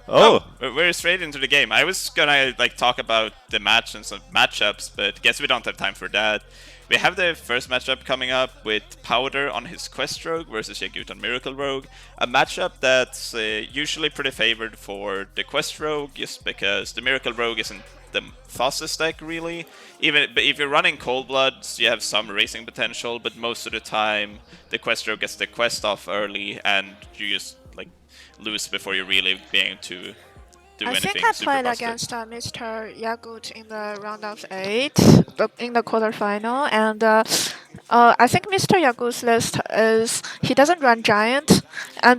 Oh, We're straight into the game. I was gonna like talk about the match and some matchups, but guess we don't have time for that. We have the first matchup coming up with Powder on his Quest Rogue versus Yagut on Miracle Rogue. A matchup that's usually pretty favored for the Quest Rogue, just because the Miracle Rogue isn't the fastest deck really. But if you're running Cold Bloods, you have some racing potential, but most of the time the Quest Rogue gets the quest off early, and you just like lose before you really being to do I think anything I super played busted. against MrYagut in the round of 8, in the quarterfinal, and I think MrYagut's list is he doesn't run giant,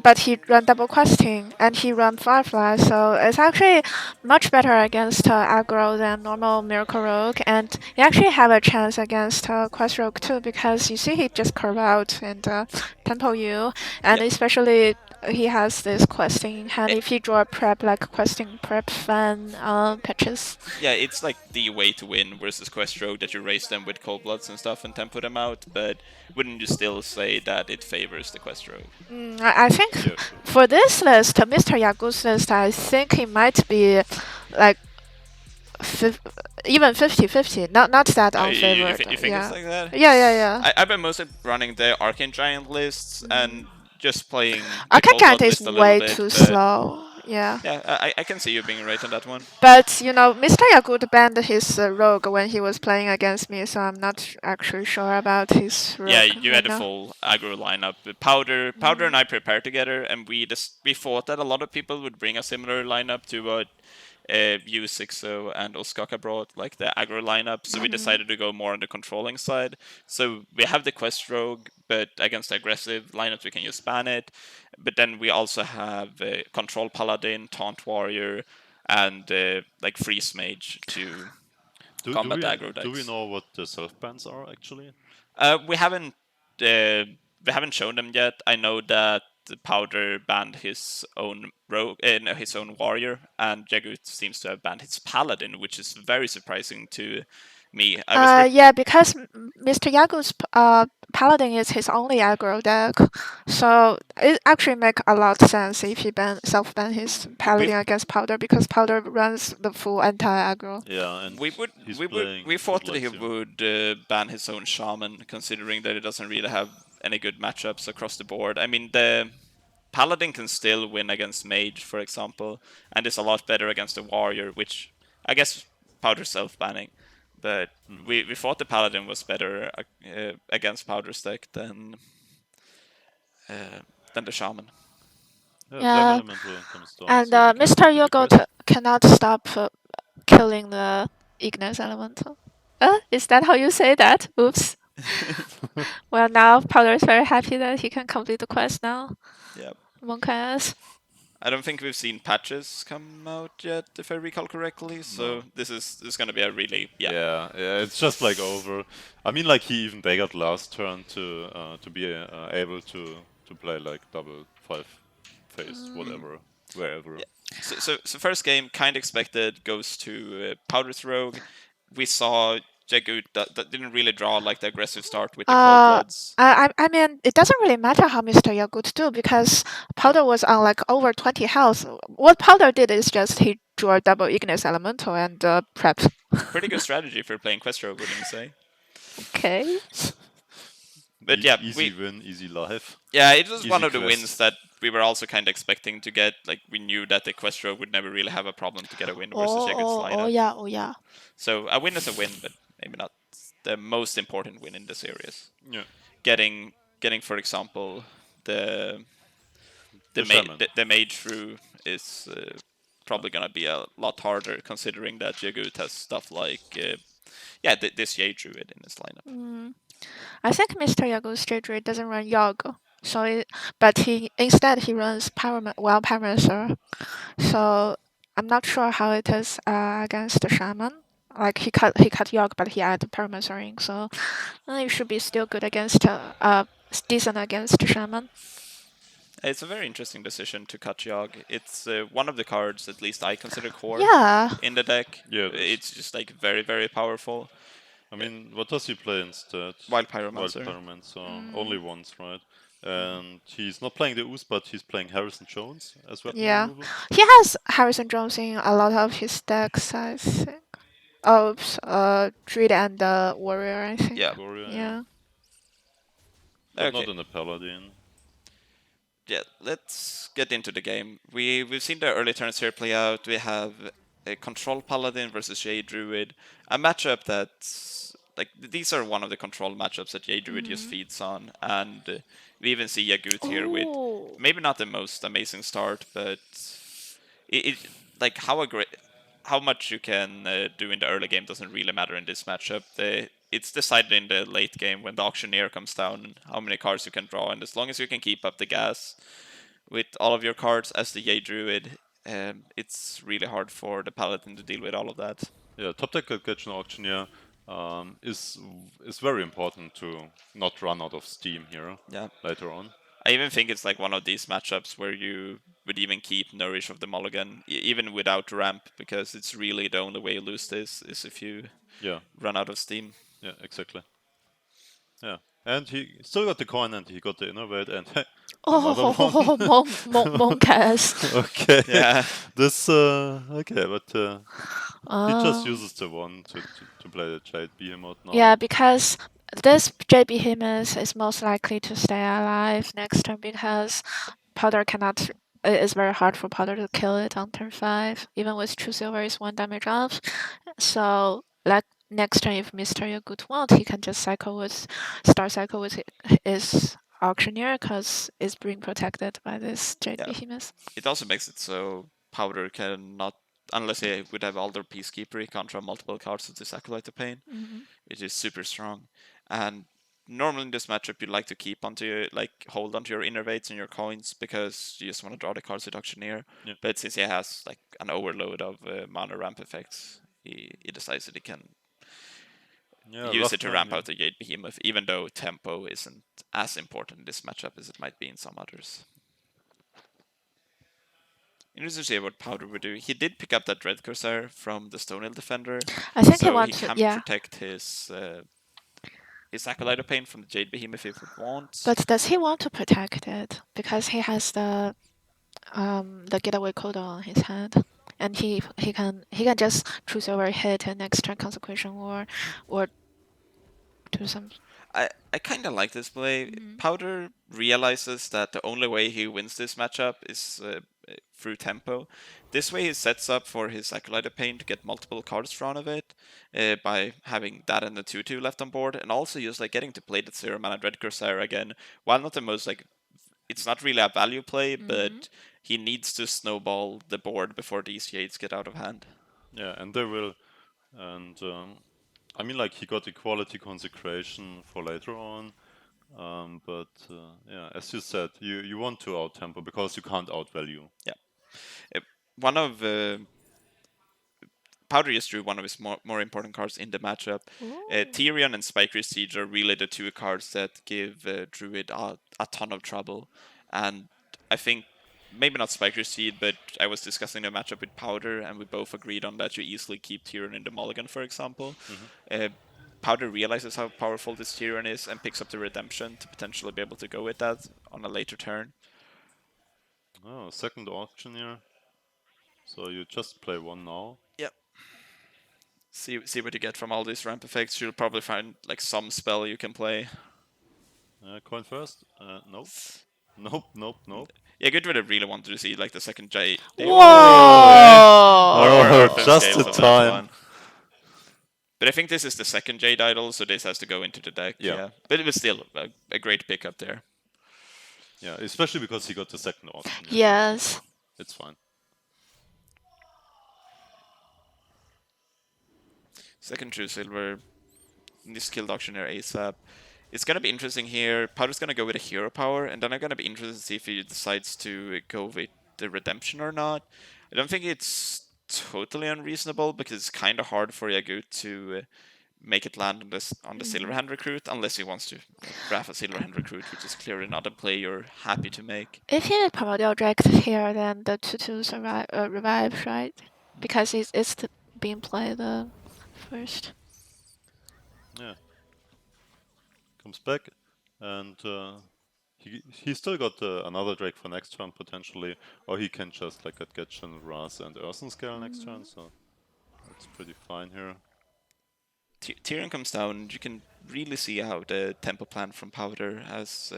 but he run double questing and he run firefly, so it's actually much better against aggro than normal miracle rogue, and he actually have a chance against quest rogue too because you see he just curve out and tempo you, and Yeah, especially he has this questing in hand. it, If you draw a prep like questing prep fan pitches. yeah, it's like the way to win versus Quest Rogue that you race them with Cold Bloods and stuff and tempo them out. But wouldn't you still say that it favors the Quest Rogue? I think yeah, sure. for this list, Mr. Yagut's list, I think it might be like fif- even 50-50. Not that unfavored. You think it's Yeah. like that? Yeah. I've been mostly running the Arcane Giant lists and just playing the Arcane Cold Giant Blood is list a little way bit, too but slow. Yeah. yeah, I can see you being right on that one. But Mr. Yagut banned his rogue when he was playing against me, so I'm not actually sure about his Yeah, rogue you right had a now. full aggro lineup. Powder and I prepared together, and we thought that a lot of people would bring a similar lineup to what U60 and Oskaka brought, like the aggro lineup. So we decided to go more on the controlling side. So we have the quest rogue, but against aggressive lineups we can just ban it. But then we also have control paladin, taunt warrior, and like freeze mage to Do do combat we aggro do we decks. know what the self bans are actually? Uh, we haven't uh, we haven't shown them yet. I know that Powder banned his own rogue, no, his own warrior, and Jagut seems to have banned his paladin, which is very surprising to me. Yeah, because Mr. Yagu's paladin is his only aggro deck, so it actually make a lot of sense if he self ban his we paladin against powder because powder runs the full anti aggro. Yeah, and he's playing we thought that he Lexion. would ban his own shaman, considering that he doesn't really have any good matchups across the board. I mean, the paladin can still win against mage, for example, and is a lot better against a warrior, which I guess Powder's self banning. But Mhm. we thought the paladin was better against Powder's deck than the shaman. Yeah, flame Yeah, elemental comes down, and so you can Mr. keep the quest. Yogurt cannot stop killing the Ignis elemental. Is that how you say that? Oops. Well, now Powder is very happy that he can complete the quest now. Yeah, Monk ass. I don't think we've seen patches come out yet, if I recall correctly. So No. this is gonna be a really Yeah, it's just like over. I mean, like he even daggered last turn to be able to play like double 5 phase whatever wherever. Yeah. So first game, kind of expected, goes to Powder's Rogue. We saw Jagut that didn't really draw like the aggressive start with the Cold Uh, Bloods. I mean, it doesn't really matter how Mr. Yagut do because Yeah, Powder was on like over 20 health. What Powder did is just he drew a double Ignis Elemental and prepped. Pretty good strategy for playing Quest Rogue, wouldn't you say? Okay. But yeah, easy win, easy life, yeah, it was one easy of the quest. wins that we were also kind of expecting to get. Like we knew that the Quest Rogue would never really have a problem to get a win versus Jagut's lineup. Oh yeah. So a win is a win, but maybe not the most important win in the series. Yeah, Getting getting for example the the shaman. the mage through is probably gonna be a lot harder considering that Jagut has stuff like this Yay druid in his lineup. I think Mr. Yagut straight rate doesn't run Yogg. But he instead he runs Pyromancer. So I'm not sure how it is against the shaman. Like he cut Yogg, but he added Pyromancer in. So it should be still good against decent against shaman. It's a very interesting decision to cut Yogg. It's one of the cards, at least I consider core Yeah. in the deck. Yeah, it is. It's just like very, very powerful. I mean, what does he play instead? Wild Wild Pyromancer. Pyromancer, only once, right? And he's not playing the Ooze, but he's playing Harrison Jones as weapon Yeah. removal. He has Harrison Jones in a lot of his decks, I think. Oh, druid and warrior, I think. Yeah. Warrior, Yeah. but Okay. not in the Paladin. Yeah, let's get into the game. We've seen the early turns here play out. We have a control paladin versus Jay Druid, a matchup that's like these are one of the control matchups that Jay Druid just feeds on, and we even see Yagut here with Oh. maybe not the most amazing start, but it like how much you can do in the early game doesn't really matter in this matchup. It's decided in the late game when the auctioneer comes down and how many cards you can draw, and as long as you can keep up the gas with all of your cards as the Yay Druid, it's really hard for the Paladin to deal with all of that. Yeah, top deck catch an auctioneer is very important to not run out of steam here. Yeah. Later on. I even think it's like one of these matchups where you would even keep Nourish of the Mulligan, even without ramp, because it's really the only way you lose this is if you run out of steam. Yeah, exactly. Yeah, and he still got the coin and he got the innovate and another one. Moncast. Okay. Yeah. This okay, but he just Oh. uses the one to play the Jade Behemoth now. Yeah, because this Jade Behemoth is most likely to stay alive next turn because Powder cannot. It is very hard for Powder to kill it on turn 5, even with 2 silver is 1 damage off. So, like next turn, if MrYagut wants, he can just start cycle with his auctioneer because it's being protected by this Jade Behemoth. It also makes it so Powder cannot, unless he would have Alder Peacekeeper, he can't draw multiple cards with this Acolyte of Pain, which is super strong. And normally in this matchup, you'd like to keep hold onto your innervates and your coins because you just want to draw the cards with Auctioneer. Yeah. But since he has like an overload of mana ramp effects, he decides that he can use it to ramp out the Jade Behemoth, even though tempo isn't as important in this matchup as it might be in some others. Interesting to see what Powder would do. He did pick up that Dread Corsair from the Stonehill Defender. I think so he wants can to, protect his Acolyte of Pain from the Jade Behemoth if it wants. But does he want to protect it? Because he has the getaway coda on his hand. And he can just choose over hit and next turn consecration or do some. I kind of like this play. Powder realizes that the only way he wins this matchup is through tempo. This way he sets up for his Acolyte of Pain to get multiple cards drawn of it by having that and the 2/2 left on board, and also just like getting to play the 0 mana Dread Corsair again. While not the most it's not really a value play, but he needs to snowball the board before these Jades get out of hand. Yeah, and they will, and I mean, like he got equality consecration for later on, but yeah, as you said, you want to out tempo because you can't outvalue. Yeah, one of Powder just drew one of his more important cards in the matchup. Tyrion and Spikery Siege are really the two cards that give Druid a ton of trouble. And I think, maybe not Spikery Siege, but I was discussing the matchup with Powder, and we both agreed on that you easily keep Tyrion in the mulligan, for example. Powder realizes how powerful this Tyrion is and picks up the Redemption to potentially be able to go with that on a later turn. Oh, second auctioneer. So you just play one now. Yep. See what you get from all these ramp effects. You'll probably find like some spell you can play. Coin first? Nope. Nope. Yeah, good would have really wanted to see like the second J. Whoa! Just in time. But I think this is the second Jade Idol, so this has to go into the deck. Yeah. But it was still a great pickup there. Yeah, especially because he got the second auction. Yes. It's fine. Second true silver. This killed auctioneer ASAP. It's gonna be interesting here. Powder's gonna go with a hero power, and then I'm gonna be interested to see if he decides to go with the redemption or not. I don't think it's totally unreasonable because it's kind of hard for Yagut to make it land on the Silverhand recruit unless he wants to draft a Silverhand recruit, which is clearly not a play you're happy to make. If he Primordial Direct here, then the 2/2 revives, right? Because it's being played first. Yeah. Comes back, and he still got another Drake for next turn potentially, or he can just like get Getchen, Raz, and Earthen Scale next turn. So that's pretty fine here. Tyrion comes down, and you can really see how the tempo plan from Powder has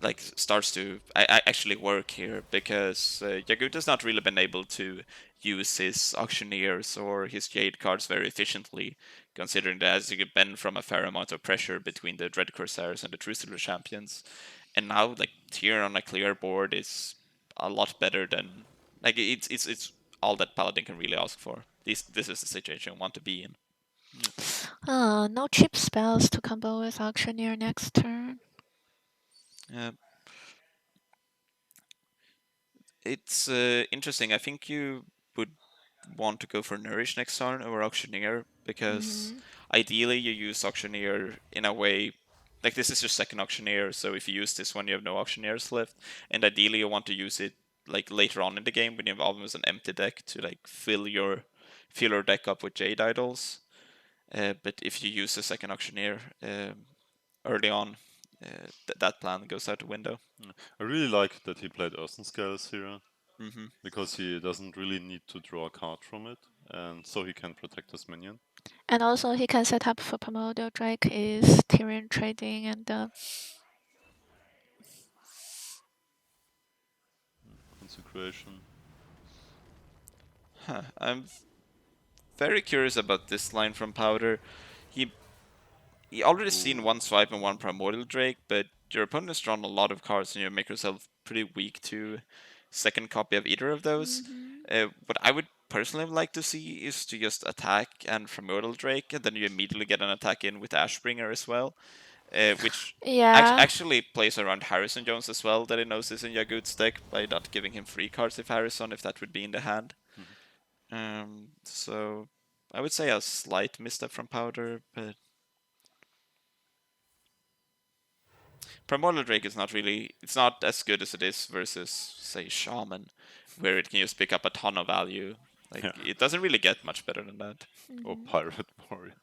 like starts to actually work here, because Yagut has not really been able to use his auctioneers or his jade cards very efficiently, considering that as you been from a fair amount of pressure between the Dread Corsairs and the Trucifer champions, and now like Tyrion on a clear board is a lot better than like it's all that Paladin can really ask for. This is the situation I want to be in. No cheap spells to combo with Auctioneer next turn. Yeah. It's interesting. I think you would want to go for Nourish next turn over Auctioneer, because ideally you use Auctioneer in a way like this is your second Auctioneer, so if you use this one you have no Auctioneers left, and ideally you want to use it like later on in the game when you have almost an empty deck to like fill your deck up with Jade Idols. But if you use the second Auctioneer early on, that plan goes out the window. I really like that he played Earthen Scales here, Mm-hmm. because he doesn't really need to draw a card from it, and so he can protect his minion. And also he can set up for Primordial Drake is Tyrion trading and Consecration. Huh. I'm very curious about this line from Powder. He already seen one swipe and one Primordial Drake, but your opponent has drawn a lot of cards and you make yourself pretty weak to second copy of either of those. What I would personally like to see is to just attack and Primordial Drake, and then you immediately get an attack in with Ashbringer as well, which yeah. actually plays around Harrison Jones as well, that he knows is in Yagut's deck by not giving him free cards if that would be in the hand. So I would say a slight misstep from Powder, but Primordial Drake is not really, it's not as good as it is versus, say, Shaman, where it can just pick up a ton of value. Like, Yeah. it doesn't really get much better than that. Or Pirate Warrior.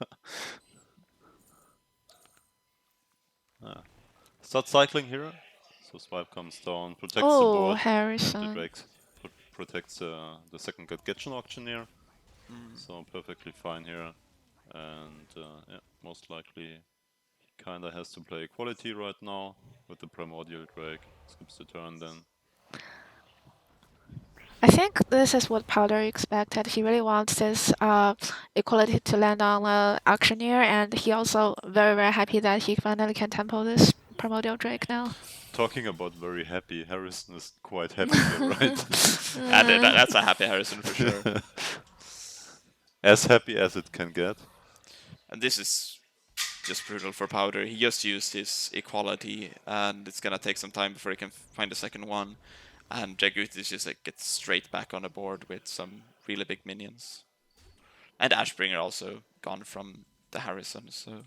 Start cycling here. So swipe comes down, protects the board. The Harrison. Drake protects the second Getchen Auctioneer. So perfectly fine here. And yeah, most likely he kinda has to play equality right now with the Primordial Drake. Skips the turn then. I think this is what Powder expected. He really wants this equality to land on Auctioneer, and he also very happy that he finally can tempo this Primordial Drake now. Talking about very happy, Harrison is quite happy here, right? That's a happy Harrison for sure. As happy as it can get. And this is just brutal for Powder. He just used his equality, and it's gonna take some time before he can find the second one. And Jagut is just like gets straight back on the board with some really big minions. And Ashbringer also gone from the Harrison, so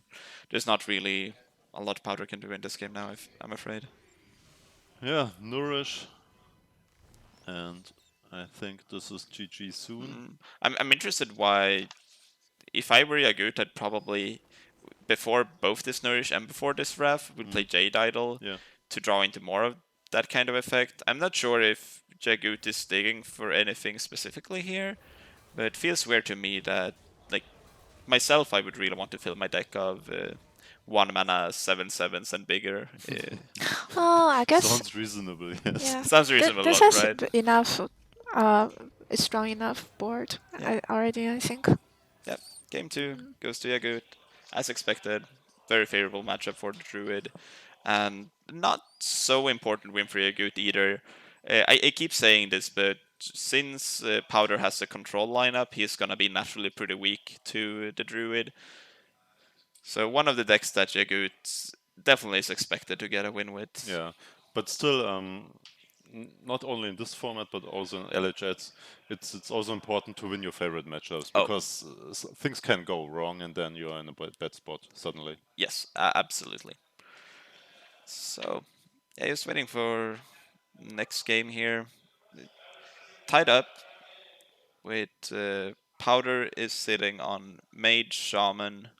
there's not really a lot Powder can do in this game now, I'm afraid. Yeah, Nourish. And I think this is GG soon. I'm interested why, if I were Yagut, I'd probably, before both this Nourish and before this Ref, would play Jade Idol to draw into more of that kind of effect. I'm not sure if Jagut is digging for anything specifically here, but it feels weird to me that, like, myself, I would really want to fill my deck of 1 mana 7/7s and bigger. Oh, I guess. Sounds reasonable, yes. Yeah. Sounds reasonable, This has right? enough. A strong enough board already, I think. Yep. Game 2 goes to Yagut, as expected. Very favorable matchup for the Druid, and not so important win for Yagut either. I keep saying this, but since Powder has the control lineup, he's gonna be naturally pretty weak to the Druid. So one of the decks that Yagut definitely is expected to get a win with. Yeah, but still, not only in this format but also in LHS, it's also important to win your favorite matchups, because things can go wrong and then you're in a bad spot suddenly. Yes, absolutely. So, yeah, just waiting for next game here. Tied up with Powder is sitting on Mage, Shaman,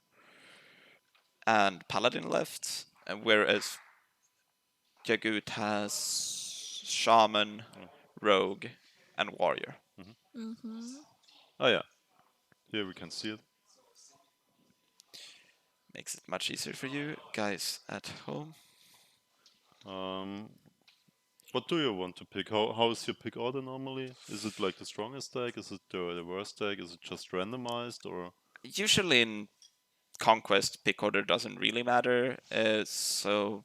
and Paladin left, whereas Yagut has shaman, rogue, and warrior. Oh yeah, here we can see it. Makes it much easier for you guys at home. What do you want to pick? How is your pick order normally? Is it like the strongest deck? Is it the worst deck? Is it just randomized or? Usually in Conquest, pick order doesn't really matter. So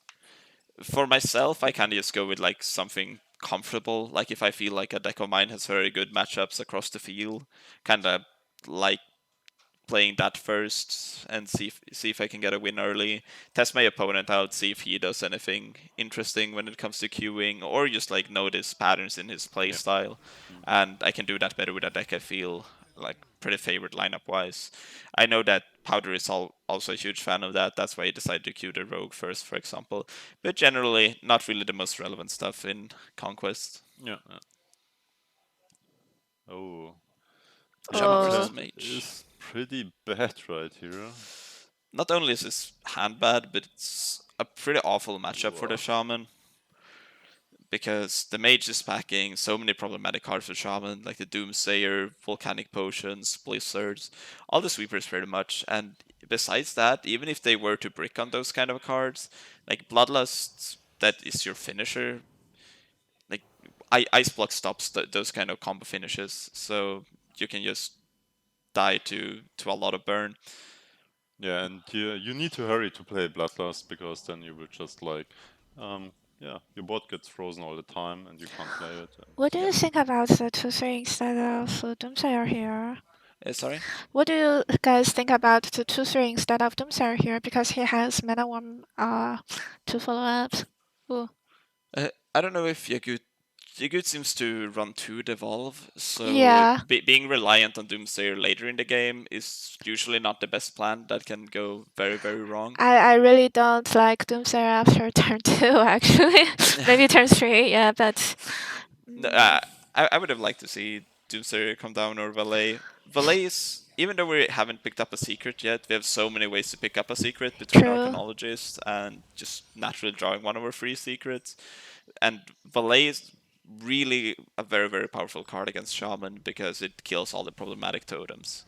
for myself, I kind of just go with like something comfortable. Like if I feel like a deck of mine has very good matchups across the field, kind of like playing that first and see if I can get a win early. Test my opponent out, see if he does anything interesting when it comes to queuing, or just like notice patterns in his play style. And I can do that better with a deck I feel like pretty favored lineup wise. I know that Powder is also a huge fan of that. That's why he decided to queue the Rogue first, for example. But generally, not really the most relevant stuff in Conquest. Yeah. Oh. Shaman Oh. versus Chat Mage. is pretty bad right here. Not only is his hand bad, but it's a pretty awful matchup for the Wow. Shaman. Because the Mage is packing so many problematic cards for Shaman, like the Doomsayer, Volcanic Potions, Blizzards, all the sweepers pretty much. And besides that, even if they were to brick on those kind of cards, like Bloodlust, that is your finisher. Like Ice Block stops those kind of combo finishes, so you can just die to a lot of burn. Yeah, and you need to hurry to play Bloodlust because then you will just like, yeah, your bot gets frozen all the time and you can't play it. What do you think about the 2-3 instead of Doomsayer here? Sorry? What do you guys think about the 2-3 instead of Doomsayer here? Because he has Mana Worm to follow up. Ooh. I don't know if Yagut seems to run to devolve, so Yeah. being reliant on Doomsayer later in the game is usually not the best plan. That can go very, very wrong. I really don't like Doomsayer after turn 2, actually. Maybe turn 3, yeah, but. No, I would have liked to see Doomsayer come down or Valet. Valet is, even though we haven't picked up a secret yet, we have so many ways to pick up a secret between True. Arcanologist and just naturally drawing one of our free secrets. And Valet is really a very, very powerful card against Shaman because it kills all the problematic totems.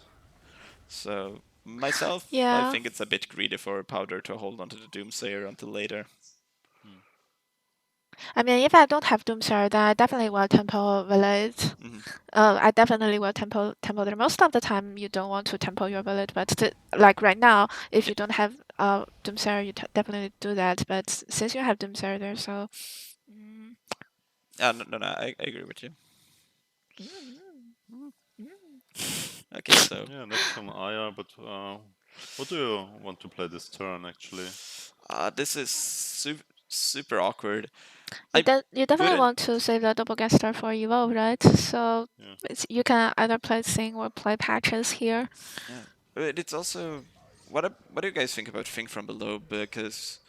So, myself, I Yeah. think it's a bit greedy for Powder to hold onto the Doomsayer until later. I mean, if I don't have Doomsayer, then I definitely will tempo Village. I definitely will tempo there. Most of the time, you don't want to tempo your Village, but like right now, if you don't have Doomsayer, you definitely do that. But since you have Doomsayer there, so. No, I agree with you. Okay, so. Yeah, next come Aya, but what do you want to play this turn actually? This is super awkward. You definitely wouldn't- want to save the double gaster for Evolve, right? So Yeah. you can either play Sing or play Patches here. Yeah, but it's also what do you guys think about Think from Below? Because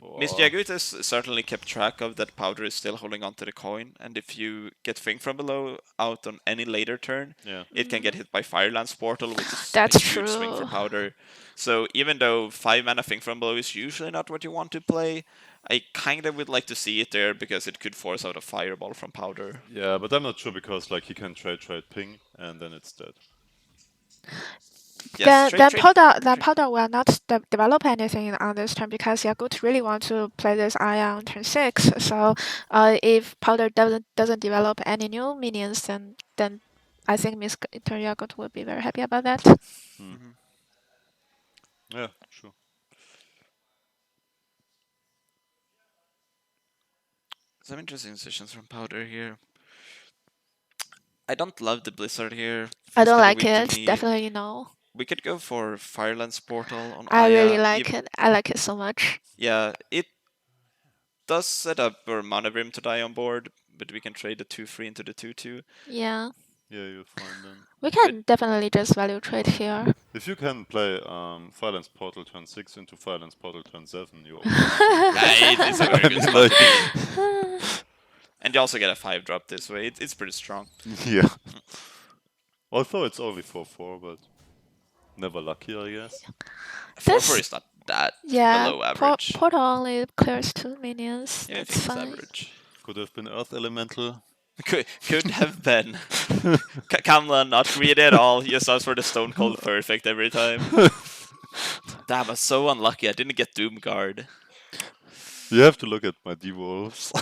MrYagut has certainly kept track of that Powder is still holding onto the coin, and if you get Think from Below out on any later turn, it can get hit by Firelands Portal, which is That's a huge swing for true. Powder. So even though 5 mana Think from Below is usually not what you want to play, I kind of would like to see it there because it could force out a Fireball from Powder. Yeah, but I'm not sure because like he can trade ping and then it's dead. Yes, then Powder will not develop anything on this turn because Yagut really want to play this Aya on turn 6. So if Powder doesn't develop any new minions, then I think Mr. Yagut will be very happy about that. Yeah, sure. Some interesting decisions from Powder here. I don't love the Blizzard here. I Feels don't kinda like weak to it. me. Definitely no. We could go for Firelands Portal on I Aya. really like it. I like it so much. Yeah, it does set up our Mana Brim to die on board, but we can trade the 2-3 into the 2-2. Yeah. Yeah, you'll find them. We can definitely just value trade here. If you can play Firelands Portal turn 6 into Firelands Portal turn 7, you It's a very good spot to be. And you also get a 5-drop this way. It's pretty strong. Yeah. Although it's only 4/4, but never lucky, I guess. 4-4 is not that Yeah, below average. Portal only clears 2 minions. Yeah, I That's think it's fine. average. Could have been Earth Elemental. Could have been. Kamla, not greedy at all. He just asked for the Stone Cold Perfect every time. Damn, I'm so unlucky. I didn't get Doom Guard. You have to look at my devolves.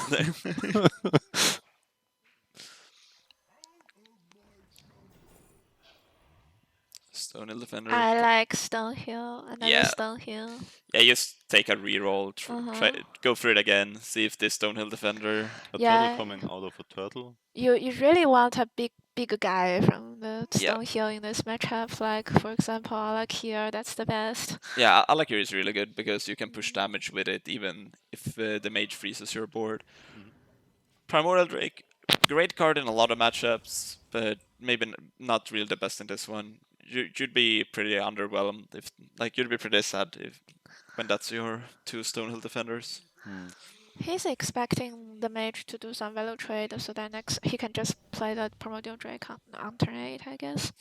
Stone Hill Defender. I like Stonehill, another Yeah. Stonehill. Yeah, just take a reroll. Try go through it again. See if this Stonehill Defender. A Yeah. turtle coming out of a turtle. You really want a big guy from the Yeah. Stonehill in this matchup. Like for example, Alakir, that's the best. Yeah, Alakir is really good because you can push damage with it even if the mage freezes your board. Primordial Drake, great card in a lot of matchups, but maybe not really the best in this one. You'd be pretty underwhelmed if, like, you'd be pretty sad if when that's your two Stonehill defenders. He's expecting the mage to do some value trade, so that next he can just play the Primordial Drake on turn 8, I guess.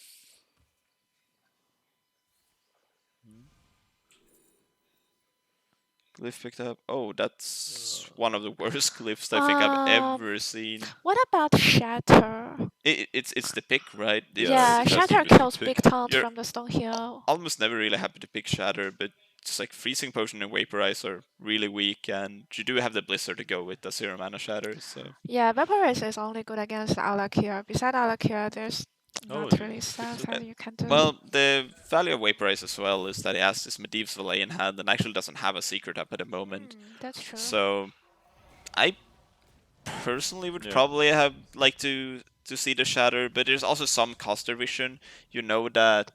Glyph picked up. Oh, that's one of the worst glyphs I think I've ever seen. What about Shatter? It's the pick, right? Yeah, it has to Shatter be the kills pick. big taunts You're from the Stonehill. almost never really happy to pick Shatter, but just like Freezing Potion and Vaporize are really weak, and you do have the Blizzard to go with the 0 mana Shatter, so... Yeah, Vaporize is only good against Alakir. Beside Alakir, there's not you really can stuff fix it. that you can do. Well, the value of Vaporize as well is that he has this Medivh Valet in hand and actually doesn't have a secret up at the moment. That's true. So, I personally would Yeah. probably have liked to see the Shatter, but there's also some caster vision. You know that...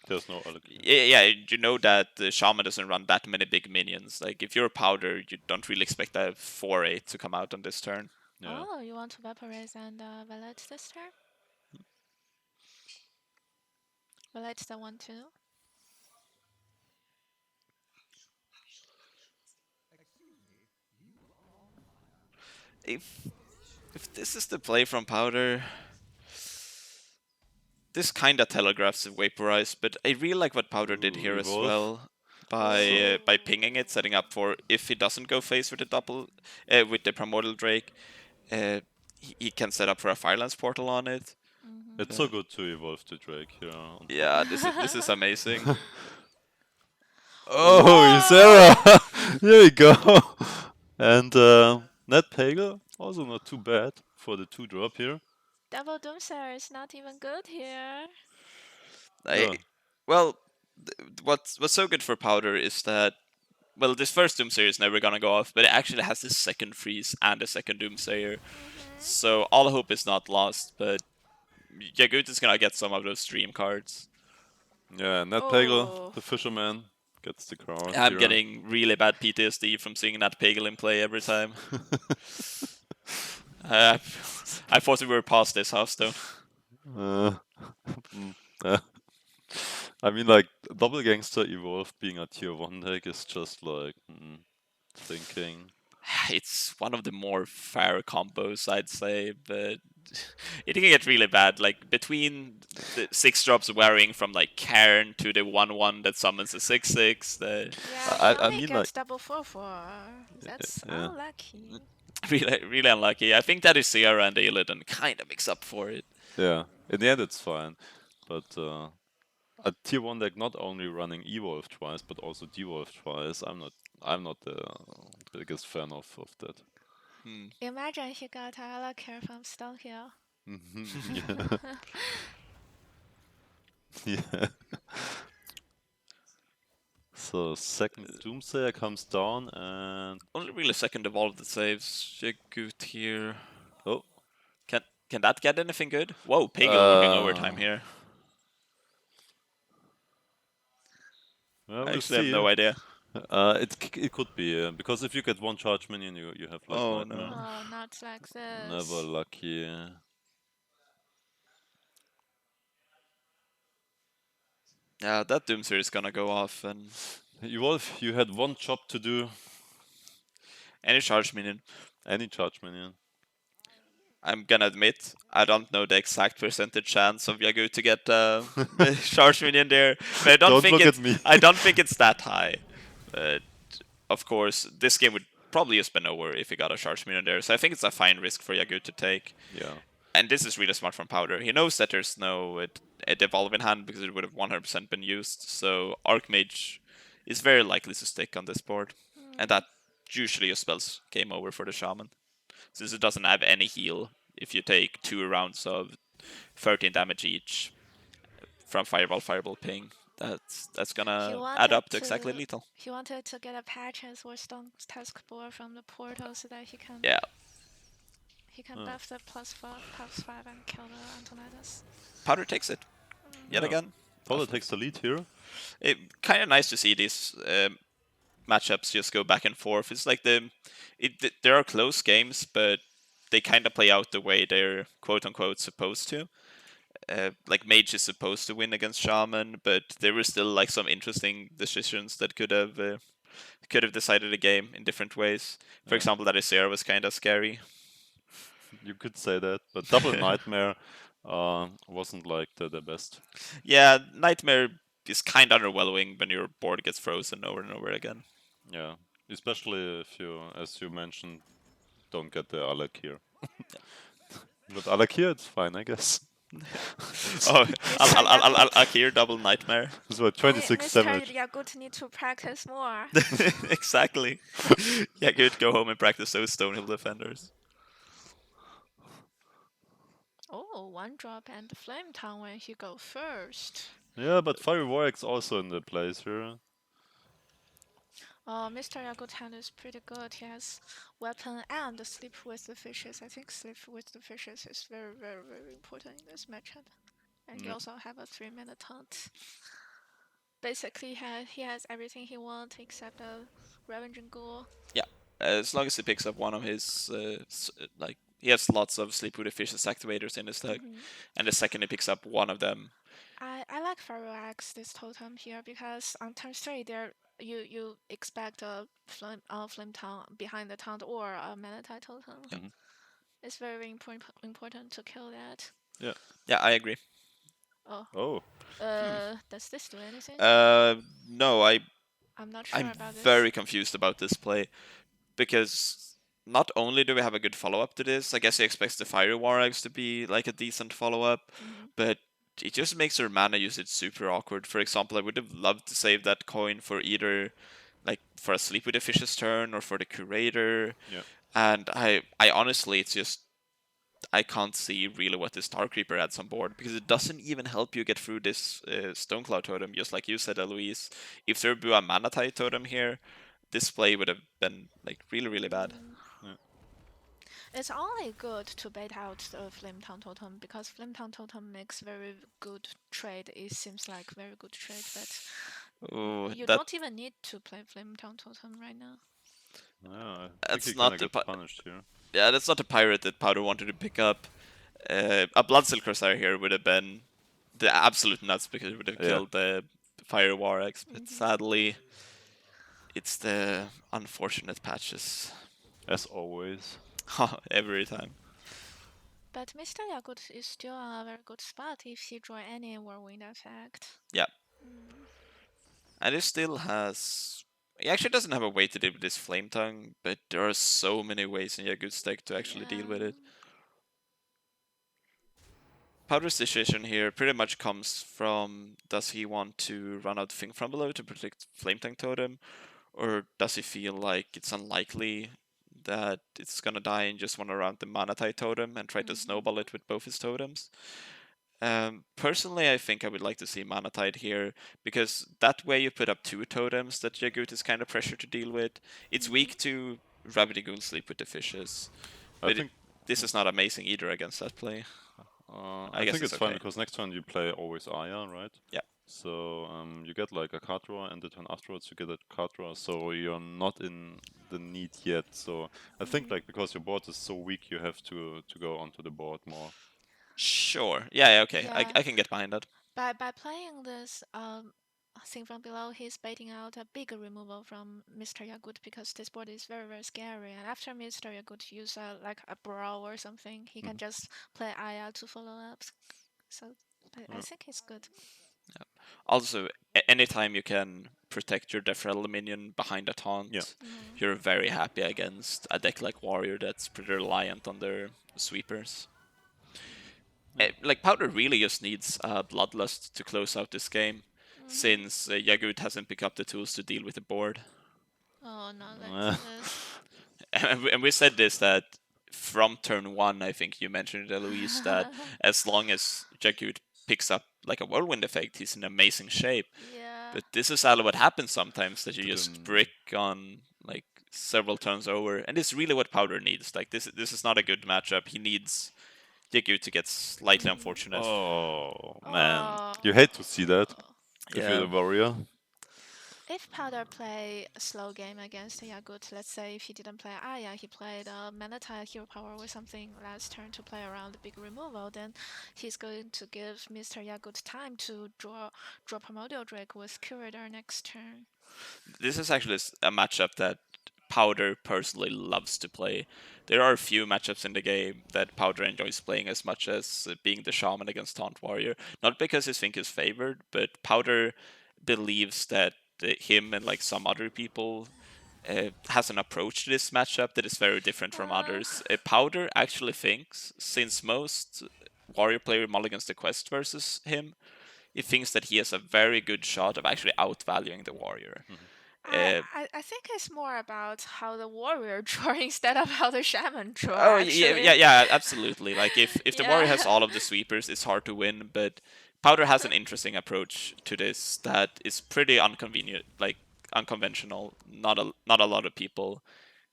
There's no allocation. yeah, you know that the Shaman doesn't run that many big minions. Like, if you're a Powder, you don't really expect a 4/8 to come out on this turn. Yeah. Oh, you want to Vaporize and Valete this turn? Valete's the one too. If this is the play from Powder, this kinda telegraphs the Vaporize, but I really like what Powder did here as Evolve. well by pinging it, setting up for if he doesn't go face with the double with the Primordial Drake, he can set up for a Firelands Portal on it. It's so good to evolve the Drake here. Yeah, this is amazing. Oh, Sarah! Here we go. And Ned Pagel, also not too bad for the 2-drop here. Double Doomsayer is not even good here. Well, what's so good for Powder is that, well, this first Doomsayer is never gonna go off, but it actually has this second freeze and a second Doomsayer. So all hope is not lost, but Yagut is gonna get some of those stream cards. Yeah, Ned Pagel, the fisherman, gets the card. I'm here. getting really bad PTSD from seeing that Pagel in play every time. I thought we were past this Hearthstone. I mean, like, Double Gangster Evolve being a tier 1 deck is just like thinking. It's one of the more fair combos, I'd say, but it can get really bad. Like, between the 6-drops varying from like Cairn to the 1/1 that summons a 6/6, Yeah, I mean, gets like, double 4/4. That's unlucky. really unlucky. I think that is Sierra and Illidan kind of mix up for it. Yeah, in the end it's fine, but a tier 1 deck not only running Evolve twice but also Devolve twice, I'm not the biggest fan of that. Imagine he got Alakir from Stonehill. Yeah. Yeah. So second Doomsayer comes down and Only really second evolve that saves Yagut here. oh, Can that get anything good? Whoa, Pagel working overtime here. well, I we'll actually have see. no idea. It could be because if you get one charge minion, you have like Oh, nightmare. no. Oh, not like this. Never lucky. Yeah, that Doomsayer is gonna go off, and Evolve, you had one job to do. any charge minion. Any charge minion. I'm gonna admit, I don't know the exact percentage chance of Yagut to get the charge minion there, but Don't look at me. I don't think it's that high. But of course, this game would probably just been over if he got a charge minion there, so I think it's a fine risk for Yagut to take. Yeah. And this is really smart from Powder. He knows that there's no devolve in hand because it would have 100% been used, so Archmage is very likely to stick on this board. And that usually just spells game over for the Shaman, since it doesn't have any heal if you take 2 rounds of 13 damage each from Fireball Ping. That's gonna add up to exactly lethal. He wanted to get a patches or stone task board from the portal so that he can Yeah, buff the +5 and kill the Antonidas. Powder takes it yet Yeah. again. Powder takes the lead here. Kind of nice to see these matchups just go back and forth. It's like there are close games, but they kind of play out the way they're quote unquote supposed to. Like Mage is supposed to win against Shaman, but there were still like some interesting decisions that could have decided a game in different ways. For example, that Isera was kind of scary. You could say that, but Double Nightmare wasn't like the best. Yeah, Nightmare is kind of underwhelming when your board gets frozen over and over again. Yeah, especially if you, as you mentioned, don't get the Alakir. With Alakir, it's fine, I guess. Oh, Akir double Nightmare. So 26 damage. MrYagut need to practice more. Exactly. Yeah, good. Go home and practice those Stonehill defenders. Oh, 1-drop and Flame Tongue when he go first. Yeah, but Fiery Warwick's also in the place here. MrYagut hand is pretty good. He has weapon and sleep with the fishes. I think sleep with the fishes is very, very, very important in this matchup. And he also have a 3-minute taunt. Basically, he has everything he wants except a Ravaging Ghoul. Yeah, as long as he picks up one of his like he has lots of sleep with the fishes activators in his deck, and the second he picks up one of them. I like Pharaoh Axe this totem here because on turn 3 there you expect a flame tongue behind the taunt or a Manatite totem. It's very important to kill that. Yeah, I agree. Oh. Does this do anything? No, I'm not sure I'm about this. very confused about this play because not only do we have a good follow-up to this, I guess he expects the Fiery Warrags to be like a decent follow-up, but it just makes her mana usage super awkward. For example, I would have loved to save that coin for either like for a Sleep with the Fish's turn or for the Curator. Yeah. And I honestly, it's just I can't see really what this Star Creeper adds on board because it doesn't even help you get through this Stonecloud totem. Just like you said, Eloise, if there were a Manatite totem here, this play would have been like really bad. It's only good to bait out the Flame Tongue totem because Flame Tongue totem makes very good trade. It seems like very good trade, but you don't even need to play Flame Tongue totem right now. Yeah, That's not the punished here. Yeah, that's not the pirate that Powder wanted to pick up. A Bloodsteel Corsair here would have been the absolute nuts because it would have killed the Fire Warx, but sadly, it's the unfortunate patches. As always. Every time. But MrYagut is still on a very good spot if he draw any Whirlwind effect. Yeah. And it still has... He actually doesn't have a way to deal with this Flame Tongue, but there are so many ways in Yagut's deck to actually deal with it. Powder's decision here pretty much comes from, does he want to run out Thing from below to protect Flame Tongue Totem, or does he feel like it's unlikely that it's gonna die and just want to run the Manatite Totem and try to snowball it with both his totems? Personally, I think I would like to see Manatite here, because that way you put up 2 totems that Yagut is kind of pressured to deal with. It's weak to Ravaging Ghoul Sleep with the fishes, but this is not amazing either against that play. I think it's fine because next turn you play always Aya, right? Yeah. So you get like a card draw, and the turn afterwards you get a card draw, so you're not in the need yet. So I think like because your board is so weak, you have to go onto the board more. Sure. Yeah. Okay. I can get behind that. By playing this thing from below, he's baiting out a big removal from MrYagut because this board is very, very scary. And after MrYagut use like a brawl or something, he can just play Aya to follow up. So I think he's good. Also, anytime you can protect your Deathwing minion behind a taunt, Yeah. you're very happy against a deck like Warrior that's pretty reliant on their sweepers. Like Powder really just needs Bloodlust to close out this game, since Yagut hasn't picked up the tools to deal with the board. Oh, not like this. And we said this, that from turn 1, I think you mentioned it, Eloise, that as long as Yagut picks up like a whirlwind effect, he's in amazing shape. Yeah. But this is what happens sometimes, that you just brick on like several turns over, and it's really what Powder needs. Like this is not a good matchup. He needs Yagut to get slightly unfortunate. Oh man, you hate to see that if you're Yeah. the warrior. If Powder play a slow game against Yagut, let's say if he didn't play Aya, he played Manatile Hero Power or something last turn to play around the big removal, then he's going to give MrYagut time to draw Primordial Drake with Curator next turn. This is actually a matchup that Powder personally loves to play. There are a few matchups in the game that Powder enjoys playing as much as being the Shaman against Taunt Warrior. Not because his think is favored, but Powder believes that him and like some other people has an approach to this matchup that is very different from others. Powder actually thinks, since most Warrior player mulligans the quest versus him, he thinks that he has a very good shot of actually outvaluing the Warrior. I think it's more about how the warrior draw instead of how the shaman draw. Oh actually. yeah, absolutely. Like if the warrior has Yeah. all of the sweepers, it's hard to win. But Powder has an interesting approach to this that is pretty unconventional. Not a lot of people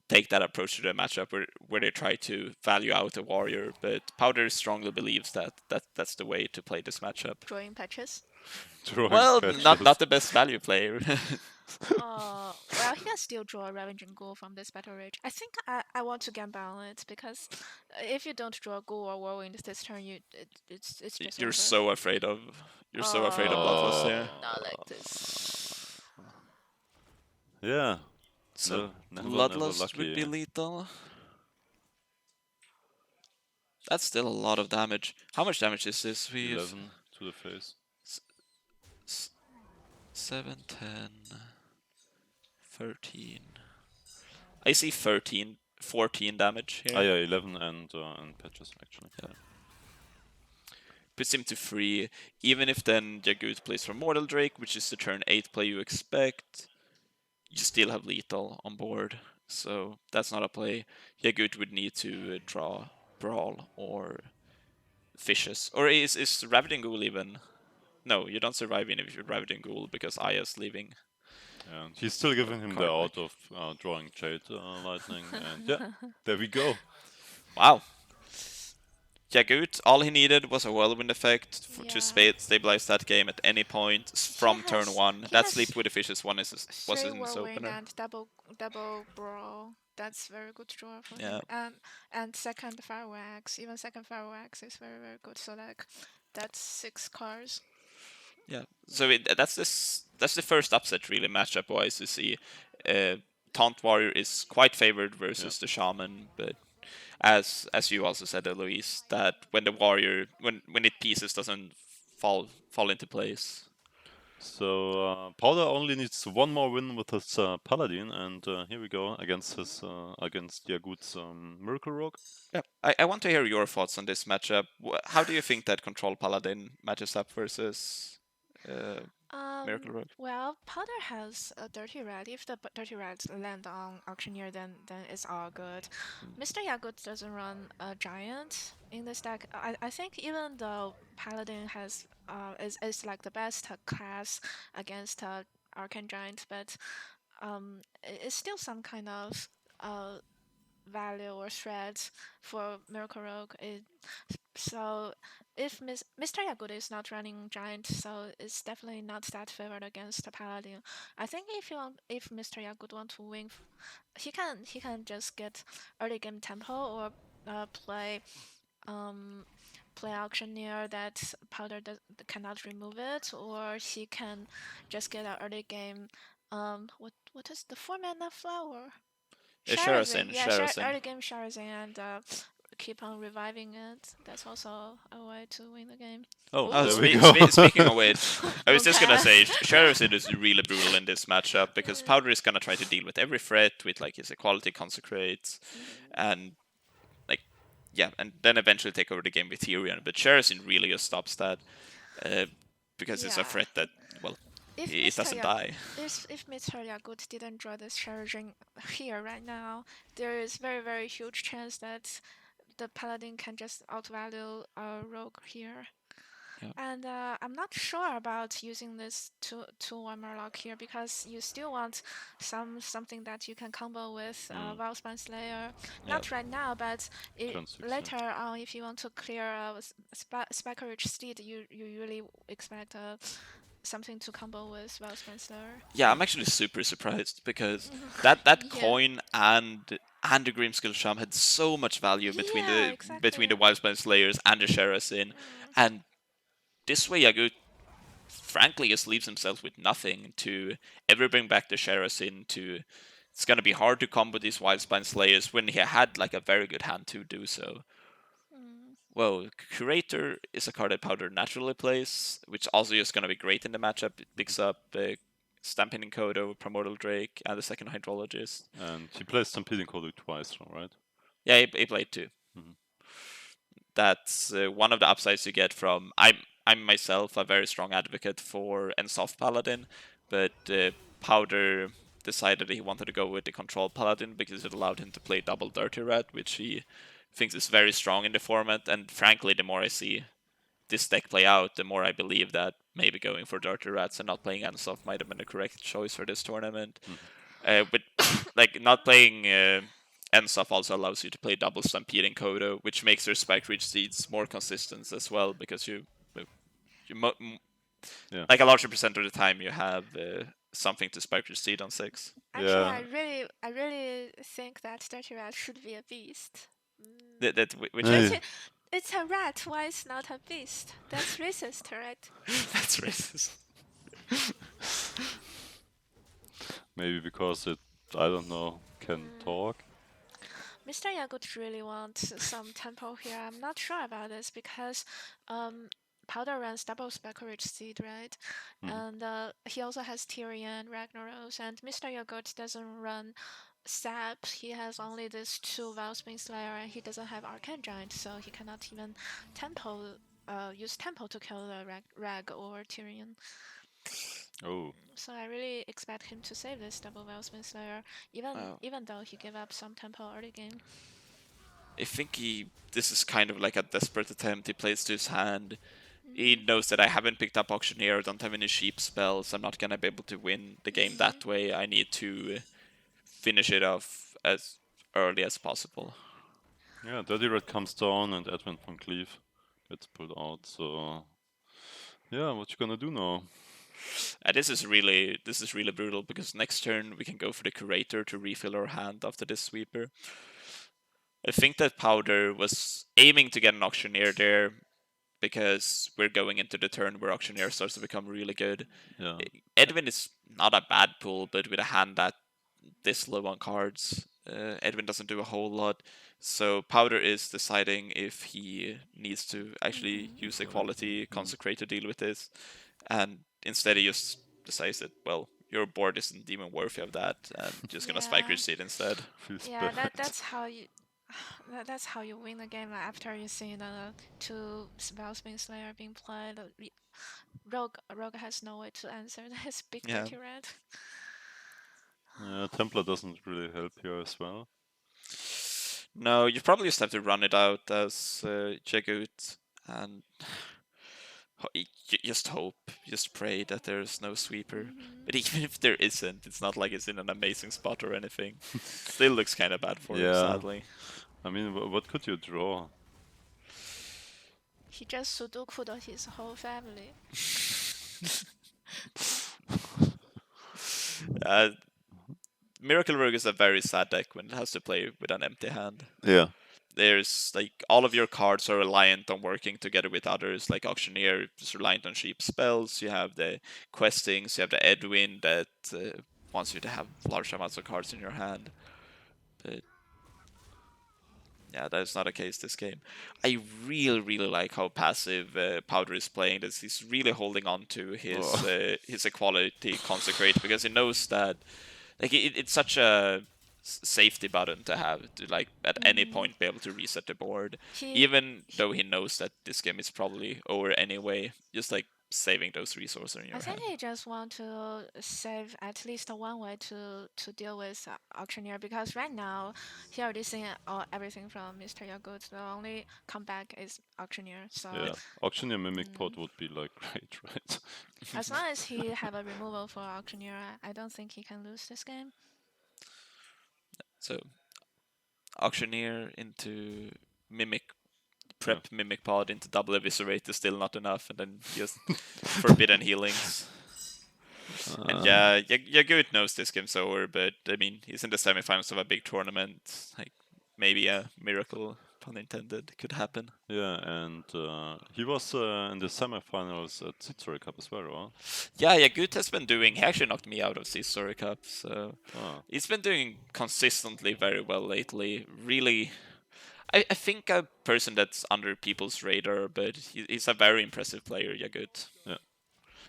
take that approach to the matchup where they try to value out the warrior. But Powder strongly believes that's the way to play this matchup. Drawing patches. Drawing Well, patches. not the best value player. Well, he can still draw a Ravaging Ghoul from this battle rage. I think I want to gamble on it because if you don't draw Ghoul or Whirlwind this turn, it's just You're over. so afraid of Bloodlust there. Not like this. Yeah. So Never Bloodlust lucky. would be lethal. That's still a lot of damage. How much damage is this? 11 to the face. 7, 10, 13. I see 14 damage here. Ah yeah, 11 and patches actually. Yeah. Puts him to 3. Even if then Yagut plays for Mortal Drake, which is the turn 8 play you expect, you still have lethal on board. So that's not a play. Yagut would need to draw Brawl or Fishes. Or is Ravaging Ghoul even? No, you don't survive even if you're Ravaging Ghoul because Aya's leaving. And he's still giving him the Card out of drawing Jade Lightning, and yeah, there we go. Wow. Yagut, all he needed was a whirlwind effect to Yeah. stabilize that game at any point from turn has- 1. he That has Sleep with the Fishes one was 3 in his Whirlwind opener. and double Brawl. That's very good draw for Yeah. him. And second Fireworks, even second Fireworks is very, very good. So like that's 6 cards. Yeah. So that's the first upset really matchup wise to see. Taunt Warrior is quite favored versus the Shaman, but as you also said, Eloise, that when the Warrior when it pieces doesn't fall into place. So Powder only needs one more win with his paladin, and here we go against his against Yagut's Miracle Rogue. Yeah, I want to hear your thoughts on this matchup. How do you think that Control Paladin matches up versus Miracle Rogue? Well, Powder has a Dirty Red. If the Dirty Reds land on Auctioneer, then it's all good. MrYagut doesn't run a Giant in this deck. I think even though Paladin has is like the best class against Arcane Giant, but it's still some kind of value or threat for Miracle Rogue. So if MrYagut is not running Giant, so it's definitely not that favored against the Paladin. I think if MrYagut want to win, he can just get early game tempo or play play auctioneer that Powder cannot remove it, or he can just get an early game. What is the 4-mana flower? Sharazin, Yeah, Sharazin. early game Sharazin and keep on reviving it. That's also a way to win the game. Oh, There we go. speaking of which, I was just gonna Okay. say Sharazin is really brutal in this matchup because Powder is gonna try to deal with every threat with like his equality consecrates, and like yeah, and then eventually take over the game with Tyrion. But Sharazin really just stops that because it's a Yeah. threat that well If it Mr. doesn't Yag die. if Mr. Yagut didn't draw this charging here right now, there is very huge chance that the paladin can just outvalue a rogue here. Yeah. And I'm not sure about using this 2-1 Murloc here because you still want something that you can combo with Wildspine Slayer. Not right now, but Turn 6, yeah. later on, if you want to clear Speckrich Steed, you really expect something to combo with Wildspine Slayer. Yeah, I'm actually super surprised because that Yeah. coin and the Grimskill Sham had so much value between Yeah, between the exactly. Wildspine Slayers and the Sharazin, and this way Yagut frankly just leaves himself with nothing to ever bring back the Sharazin to. It's gonna be hard to combo these Wildspine Slayers when he had like a very good hand to do so. Well, Curator is a card that Powder naturally plays, which also is going to be great in the matchup. It picks up Stampeding Kodo, Primordial Drake, and the second Hydrologist. And he plays Stampeding Kodo twice, right? Yeah, he played two. That's one of the upsides you get from. I'm myself a very strong advocate for Ensoft Paladin, but Powder decided he wanted to go with the Control Paladin because it allowed him to play double Dirty Rat, which he thinks is very strong in the format. And frankly, the more I see this deck play out, the more I believe that maybe going for Dirty Rats and not playing Ensoft might have been the correct choice for this tournament. But like not playing Ensoft also allows you to play double Stampede in Kodo, which makes your Spike Ridge Seeds more consistent as well because like a larger percent of the time you have something to Spike Ridge Seed on 6. Actually, Yeah. I really think that Dirty Rat should be a beast. Which Hey. It's a rat. Why is not a beast? That's racist, right? that's racist. Maybe because it, I don't know, can talk. MrYagut really wants some tempo here. I'm not sure about this because Powder runs double Speckrich Seed, right? And he also has Tyrion, Ragnaros, and MrYagut doesn't run Sap. He has only this 2 Wildspin Slayer, and he doesn't have Arcane Giant, so he cannot even use tempo to kill the Rag or Tyrion. Oh. So I really expect him to save this double Wellspin Slayer, even though he gave up some tempo early game. I think this is kind of like a desperate attempt. He plays to his hand. He knows that I haven't picked up Auctioneer, don't have any sheep spells. I'm not gonna be able to win the game that way. I need to finish it off as early as possible. Yeah, Dirty Red comes down and Edwin von Cleave gets pulled out, so yeah, what you gonna do now? This is really brutal because next turn we can go for the Curator to refill our hand after this sweeper. I think that Powder was aiming to get an Auctioneer there because we're going into the turn where Auctioneer starts to become really good. Yeah. Edwin is not a bad pull, but with a hand that this low on cards, Edwin doesn't do a whole lot. So Powder is deciding if he needs to actually use Equality Consecrate to deal with this, and instead he just decides that, well, your board isn't even worthy of that, and just gonna Spike Ridge Seed instead. Feels Yeah, bad. that's how you. That's how you win the game after you see the 2 Spellspin Slayer being played. Rogue has no way to answer this big Yeah. dirty red. Yeah, Templar doesn't really help here as well. No, you probably just have to run it out as Jagut and just hope, just pray that there's no sweeper. But even if there isn't, it's not like it's in an amazing spot or anything. Still looks kind of bad for him, sadly. I mean, what could you draw? He just Sudoku'd his whole family. Miracle Rogue is a very sad deck when it has to play with an empty hand. Yeah. there's like all of your cards are reliant on working together with others. Like Auctioneer is reliant on cheap spells. You have the questings. You have the Edwin that wants you to have large amounts of cards in your hand. But yeah, that's not the case this game. I really like how passive Powder is playing this. He's really holding on to his equality consecrate because he knows that like it's such a safety button to have to like at any point be able to reset the board, even though he knows that this game is probably over anyway. Just like saving those resources in your I think hand. he just want to save at least one way to deal with Auctioneer, because right now he already seen everything from MrYagut. The only comeback is Auctioneer. So Yeah, Auctioneer Mimic Pot would be like great, right? as long as he have a removal for Auctioneer, I don't think he can lose this game. So Auctioneer into Mimic prep Mimic Pod into double eviscerate is still not enough, and then just forbidden healings. And yeah, Yagut knows this game's over, but I mean, he's in the semifinals of a big tournament. Like maybe a miracle, pun intended, could happen. Yeah, and he was in the semifinals at Citsuri Cup as well, right? Yeah, Yagut has been doing. He actually knocked me out of Story Cup, so he's been doing consistently very well lately. Really, I think a person that's under people's radar, but he's a very impressive player, Yagut. Yeah.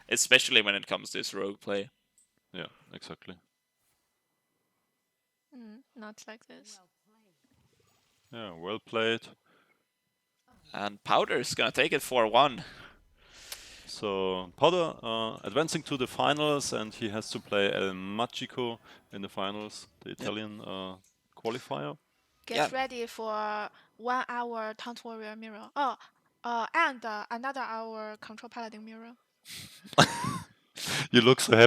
Especially when it comes to his rogue play. Yeah, exactly. Not like this. Yeah, well played. And Powder's gonna take it 4-1. So Powder advancing to the finals, and he has to play El Magico in the finals, the Italian qualifier. Get ready for 1 hour Taunt Warrior mirror. And another hour Control Paladin mirror. You look so happy.